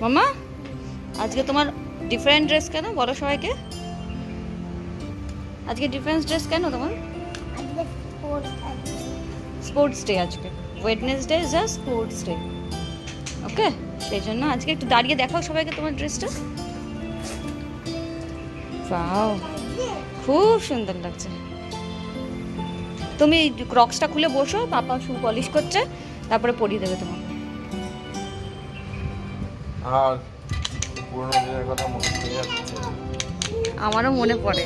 মামা আজকে তোমার ডিফারেন্ট ড্রেস কেন বলো সবাইকে? আজকে ডিফারেন্ট ড্রেস কেন তোমার? স্পোর্টস ডে আজকে, Wednesday is a sports day. Okay, সেই জন্য আজকে একটু দাঁড়িয়ে দেখাও সবাইকে তোমার ড্রেসটা। ওয়াও, খুব সুন্দর লাগছে। তুমি ক্রক্সটা খুলে বসো, পাপা শু পলিশ করছে, তারপরে পরিয়ে দেবে তোমাকে। আর পুরনো দিনের কথা মনে পড়ে যাচ্ছে। আমারও মনে পড়ে।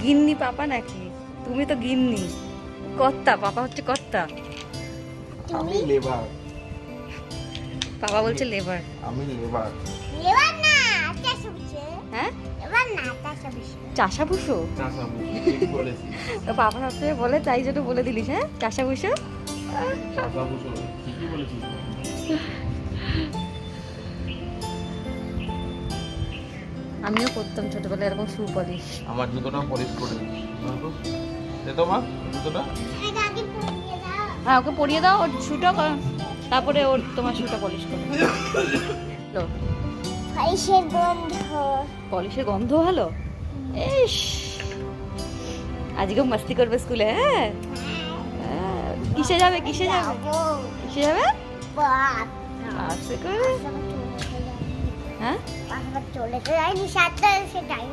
গিন্নি পাপা নাকি? তুমি তো গিন্নি, কর্তা। পাপা হচ্ছে কর্তা, আমি লেবার। পাপা বলছে লেবার। আমি লেবার। লেবার না, চাষাবুষো। হ্যাঁ, লেবার না, চাষাবুষো। চাষাভুষো? চাষাবু ঠিক বলেছি। তো পাপা সবসময় বলে, তাই জন্য বলে দিলিস। হ্যাঁ, চাষাভুষো। চাষাবুষো ঠিকই বলেছিস। আমিও করতাম ছোটবেলায় এরকম শু পলিশ। আমার জুতোটা পলিশ করে দিস। দে তো মা জুতোটা। এটা আগে পরিয়ে দাও। হ্যাঁ, ওকে পরিয়ে দাও ওর শুটা, তারপরে ওর তোমার শুটা পলিশ করো। পলিশের গন্ধ। পলিশের গন্ধ ভালো। ইস, আজকেও মাস্তি করবে স্কুলে। হ্যাঁ, কিসে যাবে? কিসে যাবে? কিসে যাবে? বাপ। বাসে করে? হ্যাঁ চলে তো যায়নি 7:10 টাইম।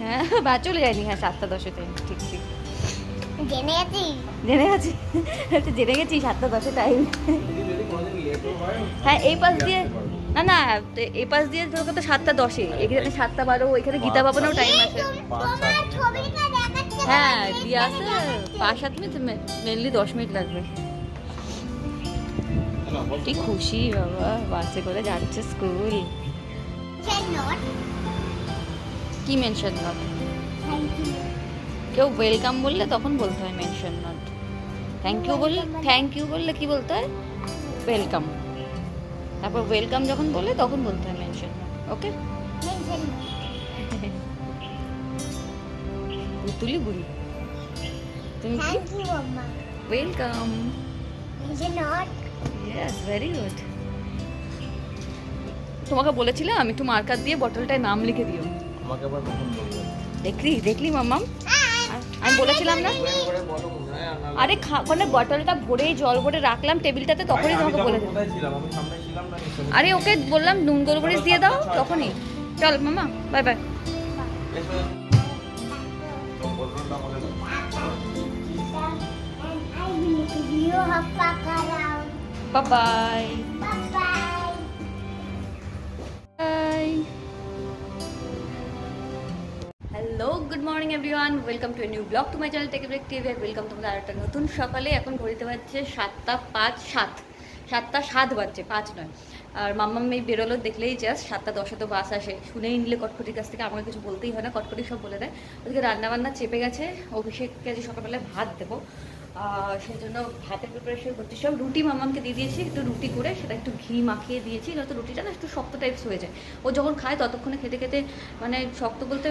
হ্যাঁ, বা চলে যায়নি। হ্যাঁ, 7:10 টাইম। ঠিক ঠিক জেনে গেছি। জেনে গেছি, একটু জেনে গেছি 7:10 টাইম। হ্যাঁ, এই পাশ দিয়ে না না, এই পাশ দিয়ে ধরো তো 7:10, এখানে 7:12, এখানে গীতা ভবনেও টাইম আছে। তোমার ছবিটা দেখাচ্ছে। হ্যাঁ, দিয়ে আসতে 5-7 মিনিট, মেনলি 10 মিনিট লাগবে। কি খুশি বাবা, বাসে করে যাচ্ছে স্কুল। নট কি মেনশন নট? Thank you. কেউ ওয়েলকাম বললে তখন বলতে হয় মেনশন নট। থ্যাংক ইউ বললে কি বলতে হয়? ওয়েলকাম। তারপর ওয়েলকাম যখন বললে তখন বলতে হয় মেনশন নট। ওকে, মেনশন তুলি বুড়ি তুমি কি? Thank you mamma. Welcome. Mention not. Yes, very good. তোমাকে বলেছিলাম আমি একটু মার্কার দিয়ে বটলটায় নাম লিখে দিও। আমাকে আবার কখন বলবে? দেখলি মাম্মাম, আমি বলেছিলাম না? করে বলো কোথায় আর না। আরে মানে বটলটা ভরেই জল ভরে রাখলাম টেবিলটাতে, তখনই তোমাকে বলে দিলাম। কোথায় ছিলাম? আমি সামনে ছিলাম না নিশ্চয়ই। আরে ওকে বললাম নুন গোলমরিচ দিয়ে দাও, তখনই। চল মামা, বাই বাই। এসো। তো বলবেন না বলে দাও। And I will you have back around. Bye bye. Bye bye. Bye. Hello, good morning everyone, welcome to a new blog to my channel take break TV. Welcome তোমাদের আর একটা নতুন সকালে। এখন ঘড়িতে বাজছে 7:07 বাজছে, 5 নয়। আর মাম্মাম মেয়ে বেরোলো, দেখলেই জাস্ট 7:10 তো বাস আসে। শুনেই নিলে কটকটির কাছ থেকে, আমাকে কিছু বলতেই হয় না, কটকটি সব বলে দেয়। ওদিকে রান্নাবান্না চেপে গেছে, অভিষেককে আজ সকালবেলায় ভাত দেবো, সেই জন্য ভাতের প্রিপারেশন করছি। সব রুটি মামামকে দিয়ে দিয়েছি, একটু রুটি করে সেটা একটু ঘি মাখিয়ে দিয়েছি, নয়তো রুটিটা না একটু শক্ত টাইপস হয়ে যায়। ও যখন খায় ততক্ষণে খেতে খেতে মানে শক্ত বলতে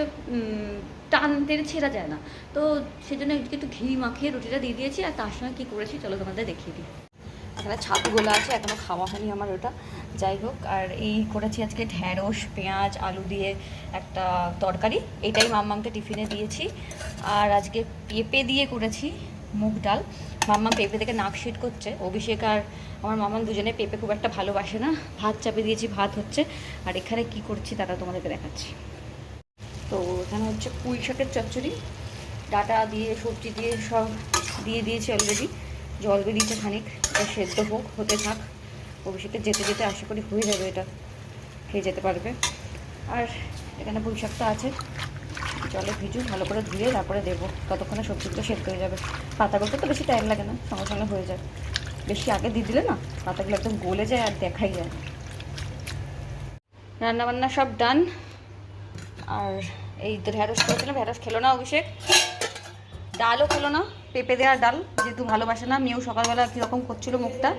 টান টেনে ছেঁড়া যায় না, তো সেই জন্য একটু ঘি মাখিয়ে রুটিটা দিয়ে দিয়েছি। আর তার সঙ্গে কী করেছি চলো তোমাদের দেখিয়ে দিই। এখানে ছাতুগুলো আছে, এখনও খাওয়া হয়নি আমার ওটা, যাই হোক। আর এই করেছি আজকে ঢ্যাঁড়স পেঁয়াজ আলু দিয়ে একটা তরকারি, এটাই মাম্মামকে টিফিনে দিয়েছি। আর আজকে পেঁপে দিয়ে করেছি মুগ ডাল। মাম্মাম পেঁপে থেকে নাক শিট করছে। অভিষেক আর আমার মাম্মাম দুজনে পেঁপে খুব একটা ভালোবাসে না। ভাত চাপে দিয়েছি, ভাত হচ্ছে। আর এখানে কি করছি তারা তোমাদেরকে দেখাচ্ছি। তো এখানে হচ্ছে পুঁই শাকের চচ্চড়ি, ডাটা দিয়ে সবজি দিয়ে সব দিয়ে দিয়েছি অলরেডি, জল বেরিয়েছে খানিক, এটা সেদ্ধ হোক, হতে থাক। অভিষেকের যেতে যেতে আশা করি হয়ে যাবে, এটা খেয়ে যেতে পারবে। আর এখানে পুঁই শাকটা আছে, জলে ভিজু, ভালো করে ধুয়ে তারপরে দেবো, ততক্ষণে সবজিগুলো সেদ্ধ হয়ে যাবে। পাতাগুলো তো বেশি টাইম লাগে না, সঙ্গে সঙ্গে হয়ে যায়। বেশি আগে দিয়ে দিলে না পাতাগুলো একদম গলে যায় আর দেখাই যায়। রান্নাবান্না সব ডান। আর এই তো ঢ্যাঁড়স করেছিলাম, ঢ্যাঁড়স খেলো না অভিষেক, ডালও খেলো না, পেঁপে দেওয়ার ডাল যেহেতু ভালোবাসে না। মেয়েও সকালবেলা কীরকম করছিল মুখটা,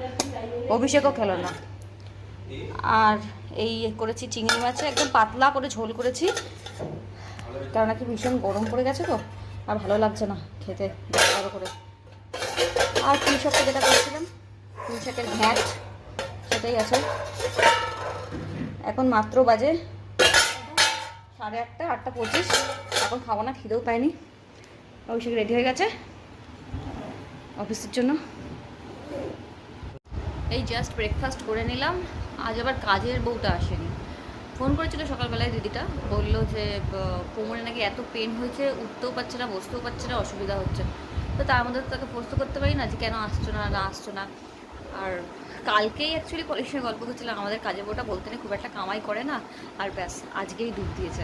অভিষেকও খেলো না। আর এই করেছি চিংড়ি মাছে একদম পাতলা করে ঝোল করেছি, কারণ নাকি ভীষণ গরম পড়ে গেছে তো, আর ভালো লাগছে না খেতে ভালো করে। আর পুঁই শাকটা যেটা করেছিলাম, পুঁই শাকের ঘ্যাঁট, এটাই আছে। এখন মাত্র বাজে 8:30, 8:25। এখন খাবো না, খিদেও পাইনি। অভিষেক রেডি হয়ে গেছে অফিসের জন্য। এই জাস্ট ব্রেকফাস্ট করে নিলাম। আজ আবার কাজের বউটা আসেনি। ফোন করেছিল সকালবেলায় দিদিটা, বললো যে কোমরে নাকি এত পেন হয়েছে, উঠতেও পারছে না, বসতেও পারছে না, অসুবিধা হচ্ছে। তো তার মধ্যে তো তাকে ফোর্স করতে পারি না যে কেন আসছো না আসছো না। আর কালকেই অ্যাকচুয়ালি কলেজের সঙ্গে গল্প করছিলাম, আমাদের কাজের বউটা বলতে নেই খুব একটা কামাই করে না, আর ব্যাস আজকেই ডুব দিয়েছে।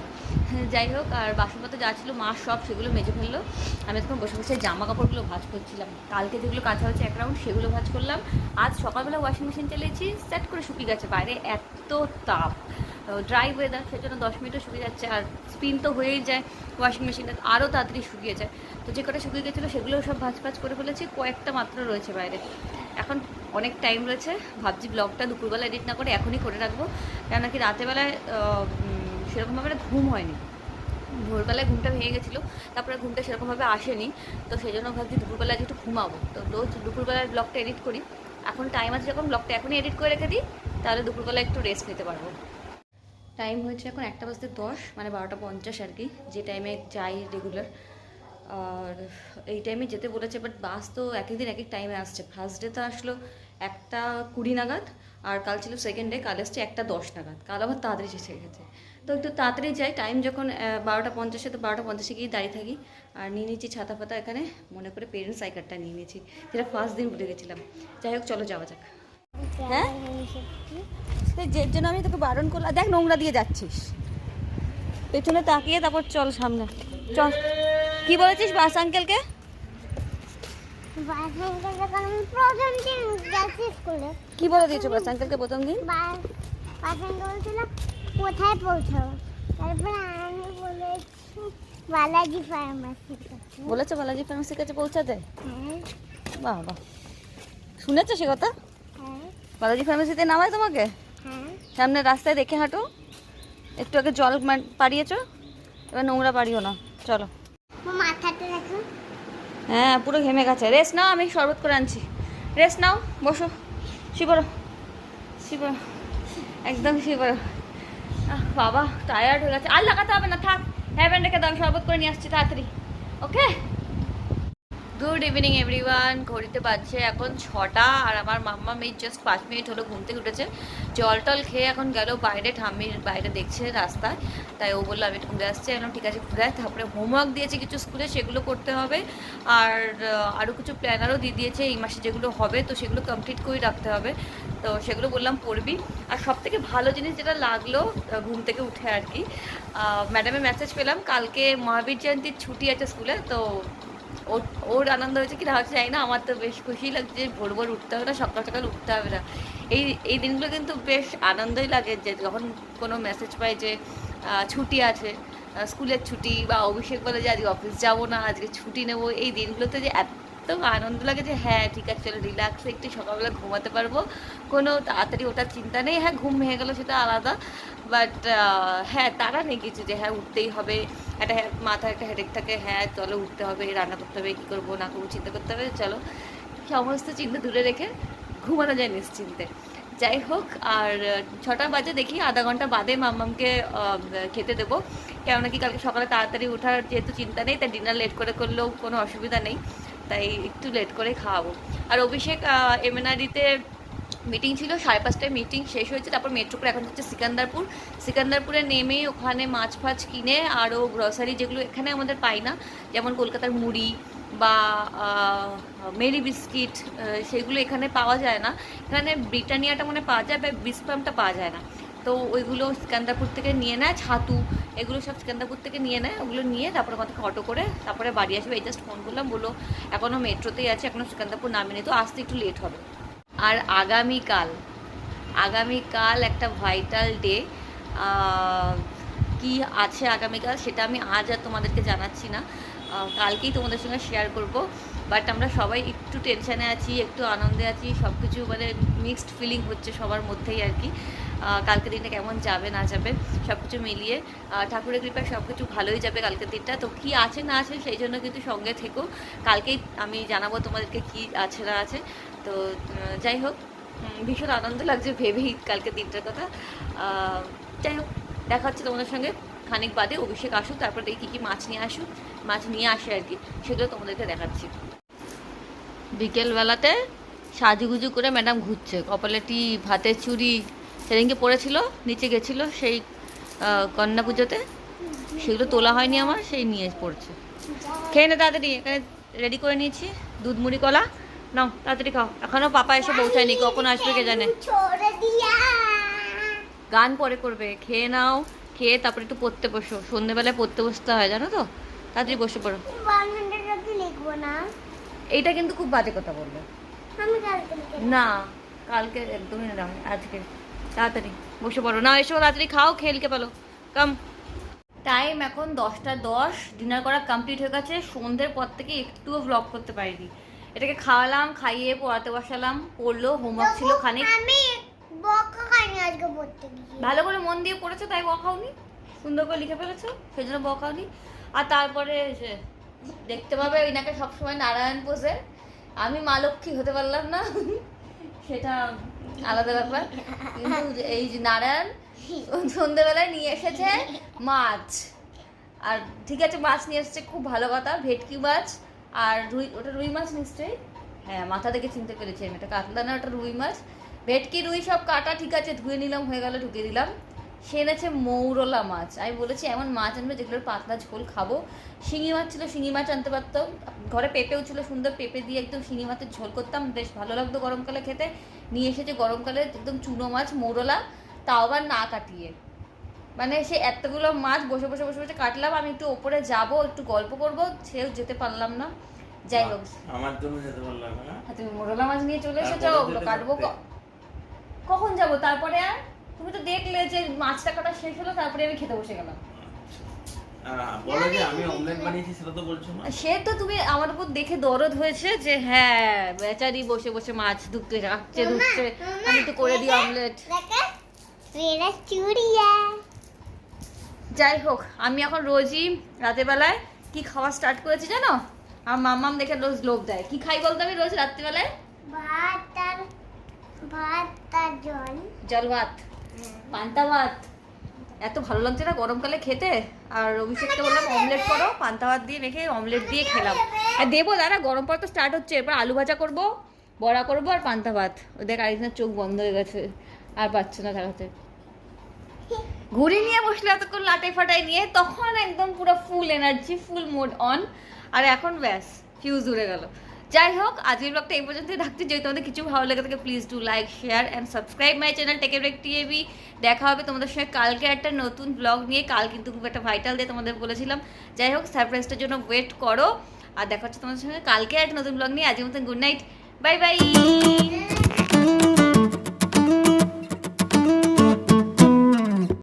যাই হোক, আর বাসনপত্র যা ছিল মা সব সেগুলো মেজে ফেললো। আমি তখন বসে বসে জামা কাপড়গুলো ভাঁজ করছিলাম। কালকে যেগুলো কাঁচা হয়েছে এক রাউন্ড, সেগুলো ভাঁজ করলাম। আজ সকালবেলা ওয়াশিং মেশিন চালিয়েছি, সেট করে শুকিয়ে গেছে। বাইরে এত তাপ, ড্রাই ওয়েদার, সেজন্য 10 মিনিটও শুকিয়ে যাচ্ছে। আর স্পিন তো হয়েই যায় ওয়াশিং মেশিনটা, আরও তাড়াতাড়ি শুকিয়ে যায়। তো যে কটা শুকিয়ে গেছিলো সেগুলো সব ভাঁজ করে ফেলেছি, কয়েকটা মাত্র রয়েছে বাইরে। এখন অনেক টাইম রয়েছে, ভাবছি ব্লগটা দুপুরবেলা এডিট না করে এখনই করে রাখবো। কেন কি রাতেরবেলায় সেরকমভাবে ঘুম হয়নি, ভোরবেলায় ঘুমটা ভেঙে গেছিলো, তারপরে ঘুমটা সেরকমভাবে আসেনি। তো সেই জন্য ভাবছি দুপুরবেলায় একটু ঘুমাবো। তো রোজ দুপুরবেলার ব্লগটা এডিট করি, এখন টাইম আছে যখন ব্লগটা এখনই এডিট করে রেখে দিই, তাহলে দুপুরবেলা একটু রেস্ট নিতে পারবো। টাইম হয়েছে এখন 1:10, মানে 12:50 আর কি, যে টাইমে যাই রেগুলার। আর এই টাইমে যেতে বলেছে, বাট বাস তো এক এক দিন এক এক টাইমে আসছে। ফার্স্ট ডে তো আসলো 1:20 নাগাদ, আর কাল ছিল সেকেন্ড ডে, কাল এসছে 1:10 নাগাদ। কাল আবার তাড়াতাড়ি এসে গেছে। তো একটু তাড়াতাড়ি যাই, টাইম যখন 12:50, তো 12:50 গিয়ে দাঁড়িয়ে থাকি। আর নিয়ে নিচ্ছি ছাতা ফাতা, এখানে মনে করে পেরেন্টস আই কার্ডটা নিয়ে নিয়েছি, যেটা ফার্স্ট দিন ভুলে গেছিলাম। যাই হোক, চলো যাওয়া যাক। হ্যাঁ, যে জন্য আমি তোকে বারণ করলাম। দেখ নোংরা দিয়ে যাচ্ছিস, পেছনে তাকিয়ে তারপর চল সামনে চল। কি বলেছিস বাস আঙ্কেলকে? বাস আঙ্কেলকে আমি প্রথম দিন গেছি স্কুলে। কি বলে দিয়েছো বাস আঙ্কেলকে প্রথম দিন? বাস আঙ্কেল বলছিল কোথায় পৌঁছাবো, তারপরে আমি বলেছি বালাজি ফার্মাসির কাছে। বলেছে বালাজি ফার্মেসির কাছে পৌঁছাতে? হ্যাঁ বাহ বাহ, শুনেছো সে কথা? হ্যাঁ বালাজি ফার্মেসিতে নামায় তোমাকে? হ্যাঁ। সামনে রাস্তায় দেখে হাঁটো, একটু আগে জল পাড়িয়েছো, এবার নোংরা পাড়িও না। চলো। মাথাটা রাখো। হ্যাঁ, পুরো ঘেমে গেছে। রেস্ট নাও, আমি শরবত করে আনছি। রেস্ট নাও, বসো, শিবরো শিবরো, একদম শিবরো। বাবা টায়ার্ড হয়ে গেছে, আর লাগাতে হবে না, থাক। হ্যাঁ ব্যান্ড রেখে দাও, আমি শরবত করে নিয়ে আসছি তাড়াতাড়ি। ওকে। Good evening everyone. ঘড়িতে বাজছে এখন 6টা, আর আমার মাম্মা মেয়ে জাস্ট 5 মিনিট হলো ঘুম থেকে উঠেছে। জল টল খেয়ে এখন গেল বাইরে, ঠাম্মির বাইরে দেখছে রাস্তায়, তাই ও বললো আমি ঘুরে আসছি। এখন ঠিক আছে ঘুরে। তারপরে হোমওয়ার্ক দিয়েছে কিছু স্কুলে, সেগুলো করতে হবে। আর আরও কিছু প্ল্যানারও দিয়ে দিয়েছে এই মাসে যেগুলো হবে, তো সেগুলো কমপ্লিট করে রাখতে হবে। তো সেগুলো বললাম পড়বি। আর সবথেকে ভালো জিনিস যেটা লাগলো ঘুম থেকে উঠে আর কি, ম্যাডামের মেসেজ পেলাম কালকে মহাবীর জয়ন্তীর ছুটি আছে স্কুলে। তো ওর আনন্দ হয়েছে কি না হচ্ছে জানি না, আমার তো বেশ খুশি লাগছে যে ভোর ভোর উঠতে হবে না, সকাল সকাল উঠতে হবে না। এই দিনগুলো কিন্তু বেশ আনন্দই লাগে, যে যখন কোনো মেসেজ পাই যে ছুটি আছে, স্কুলের ছুটি, বা অভিষেক বলে যে আজকে অফিস যাবো না, আজকে ছুটি নেবো। এই দিনগুলোতে যে এত আনন্দ লাগে যে হ্যাঁ ঠিক আছে চলো রিল্যাক্সে একটু সকালবেলা ঘুমাতে পারবো, কোনো তাড়াতাড়ি ওঠার চিন্তা নেই। হ্যাঁ ঘুম ভেঙে গেলো সেটা আলাদা, বাট হ্যাঁ তারা নেই কিছু যে হ্যাঁ উঠতেই হবে, একটা মাথায় একটা হেডেক থাকে, হ্যাঁ চলো উঠতে হবে, রান্না করতে হবে, কী করবো না করবো চিন্তা করতে হবে, চলো সমস্ত চিন্তা দূরে রেখে ঘুমানো যায় নিশ্চিন্তে। যাই হোক, আর 6টা বাজে, দেখি আধা ঘন্টা বাদে মাম্মামকে খেতে দেবো। কেননা কি কালকে সকালে তাড়াতাড়ি ওঠার যেহেতু চিন্তা নেই, তাই ডিনার লেট করে করলেও কোনো অসুবিধা নেই, তাই একটু লেট করে খাওয়াবো। আর অভিষেক এমএনআরডিতে মিটিং ছিল, 5:30টায় মিটিং শেষ হয়েছে। তারপর মেট্রো করে এখন হচ্ছে সিকান্দারপুরে নেমে ওখানে মাছ ফাছ কিনে আরও গ্রসারি যেগুলো এখানে আমাদের পাই না, যেমন কলকাতার মুড়ি বা মেরি বিস্কিট, সেগুলো এখানে পাওয়া যায় না। এখানে ব্রিটানিয়াটা মনে পাওয়া যায়, বা বিস্পামটা পাওয়া যায় না। তো ওইগুলো সিকান্দারপুর থেকে নিয়ে নেয়, ছাতু এগুলো সব সিকান্দারপুর থেকে নিয়ে নেয়। ওগুলো নিয়ে তারপরে আমাদেরকে অটো করে তারপরে বাড়ি আসবে। এই জাস্ট ফোন করলাম, বললো এখনও মেট্রোতেই আছে, এখনও সিকান্দারপুর নামেনি, তো আসতে একটু লেট হবে। আর আগামীকাল একটা ভাইটাল ডে, কি আছে আগামীকাল সেটা আমি আজ আর তোমাদেরকে জানাচ্ছি না, কালকেই তোমাদের সঙ্গে শেয়ার করব। বাট আমরা সবাই একটু টেনশানে আছি, একটু আনন্দে আছি, সব কিছু মানে মিক্সড ফিলিং হচ্ছে সবার মধ্যেই আর কি। কালকের দিনটা কেমন যাবে না যাবে সব কিছু মিলিয়ে ঠাকুরের কৃপায় সব কিছু ভালোই যাবে কালকের দিনটা। তো কী আছে না আছে সেই জন্য কিন্তু সঙ্গে থেকো, কালকেই আমি জানাবো তোমাদেরকে কী আছে না আছে। তো যাই হোক, ভীষণ আনন্দ লাগছে ভেবেই কালকে দিনটার কথা। যাই হোক, দেখা হচ্ছে তোমাদের সঙ্গে খানিক বাদে। অভিষেক আসুক, তারপর দেখি কী কী মাছ নিয়ে আসুক, মাছ নিয়ে আসে আর কি, সেগুলো তোমাদেরকে দেখাচ্ছি। বিকেলবেলাতে সাজুগুজু করে ম্যাডাম ঘুরছে, কপালে টিপ, হাতে চুড়ি, সেদিনকে পড়েছিল, নিচে গেছিলো সেই কন্যা পুজোতে, সেগুলো তোলা হয়নি আমার, সেই নিয়ে পড়ছে। খেয়ে নে তাড়াতাড়ি, এখানে রেডি করে নিয়েছি দুধ মুড়ি কলা, নাও তাড়াতাড়ি খাও। এখনও পাপা এসে পৌঁছায়নি, কখন আসবে কে জানে। छोड़ दिया গান পরে করবে, খেয়ে নাও, খেয়ে তারপরে একটু পড়তে বসো, সন্ধ্যেবেলায় পড়তে বসতে হয় জানো তো, তাড়াতাড়ি বসে পড়ো। 100 রুপি লিখবো না এইটা কিন্তু খুব বাজে কথা বলবে। আমি কালকে লিখে দেবো। না, কালকে একদমই না, আজকে তাড়াতাড়ি বসে পড়ো। না এসো তাড়াতাড়ি খাও, খেলকে পেলো কাম। টাইম এখন 10টা 10, ডিনার করা কমপ্লিট হয়ে গেছে। সন্ধ্যের পর থেকে একটুও ব্লগ করতে পারিনি। এটাকে খাওয়ালাম, খাইয়ে পড়াতে বসালাম, পড়লো, হোমওয়ার্ক ছিল খানিক। আমি বকা খাইনি আজকে পড়তে গিয়ে। ভালো করে মন দিয়ে পড়েছো তাই বকাওনি, সুন্দর করে লিখে ফেলেছো সেই জন্য বকাওনি। আর তারপরে দেখতে পাবে ওইনাকে সবসময় নারায়ণ পোজে, আমি মা লক্ষ্মী হতে পারলাম না সেটা আলাদা ব্যাপার। কিন্তু এই যে নারায়ণ সন্ধ্যেবেলায় নিয়ে এসেছে মাছ, আর ঠিক আছে মাছ নিয়ে এসেছে, খুব ভালো কথা, ভেটকি মাছ আর রুই, ওটা রুই মাছ নিশ্চয়ই, হ্যাঁ মাথা দেখে চিনতে পেরেছি আমি, এটা কাতলা না, ওটা রুই মাছ। ভেটকি রুই সব কাটা ঠিক আছে, ধুয়ে নিলাম, হয়ে গেল, ঢুকিয়ে দিলাম। সে এনেছে মৌরলা মাছ, আমি বলেছি এমন মাছ আনবে যেগুলোর পাতলা ঝোল খাবো। শিঙি মাছ ছিল, শিঙি মাছ আনতে পারতাম, ঘরে পেঁপেও ছিল, সুন্দর পেঁপে দিয়ে একদম শিঙি মাছের ঝোল করতাম, বেশ ভালো লাগতো গরমকালে খেতে। নিয়ে এসেছে গরমকালে একদম চুনো মাছ মৌরলা, তাও আবার না কাটিয়ে। মানে সে এতগুলো মাছ বসে বসে বসে বসে কাটলাম, আমি একটু ওপরে যাব, একটু গল্প করব, সেও যেতে পারলাম না। যাই হোক, আমার জন্য যেতে পারলাম না। তুমি মোরলা মাছ নিয়ে চলে এসেছো, তারপরে ওগুলো যেতে কাটবো পারতে। কখন যাব তারপরে? আর তুমি তো দেখলে যে মাছটা কাটা শেষ হলো, তারপরে আমি খেতে বসে গেলাম। বলো যে আমি অমলেট বানিয়েছি সেটা তো বলছো না। সে তো তুমি আমার উপর দেখে দরদ হয়েছে যে হ্যাঁ বেচারি বসে বসে মাছ ধুকতে রাখছে, ধুকছে, আমি একটু করে দিই অমলেট। দেখা মেরা চুড়িয়া। যাই হোক, আমি এখন রোজই রাতের বেলায় কি খাওয়া স্টার্ট করেছি জানো? আমার মাম্মাম দেখে রোজ লোভ দেয়। কি খাই বলতো আমি রোজ রাত্রিবেলায়? ভাত আর জল। জল ভাত, পান্তা ভাত। এত ভালো লাগছে না গরমকালে খেতে। আর অভিষেককে বললাম অমলেট করো, পান্তা ভাত দিয়ে মেখে অমলেট দিয়ে খেলাম। আর দেবো দাঁড়া, গরম পর তো স্টার্ট হচ্ছে, এরপর আলু ভাজা করবো, বড়া করবো আর পান্তা ভাত। ওদের আরেকজনের চোখ বন্ধ হয়ে গেছে, আর পাচ্ছে না তাকাতে। ঘুড়ি নিয়ে বসলে এতক্ষণ লাটাই ফাটাই নিয়ে, তখন একদম পুরো full energy, full mode on. আর এখন ব্যাস ফিউজ উড়ে গেল। যাই হোক, আজকের ব্লগটা এই পর্যন্তই রাখছি। যদি তোমাদের কিছু ভালো লেগে থাকে please do like, share and subscribe my channel take a break TAB. দেখা হবে তোমাদের সঙ্গে কালকে একটা নতুন ব্লগ নিয়ে। কাল কিন্তু খুব একটা ভাইটাল দিয়ে তোমাদের বলেছিলাম। যাই হোক, সারপ্রাইজটার জন্য ওয়েট করো। আর দেখা হচ্ছে তোমাদের সঙ্গে কালকে একটা নতুন ব্লগ নিয়ে। আজকের মতন গুড নাইট, বাই বাই।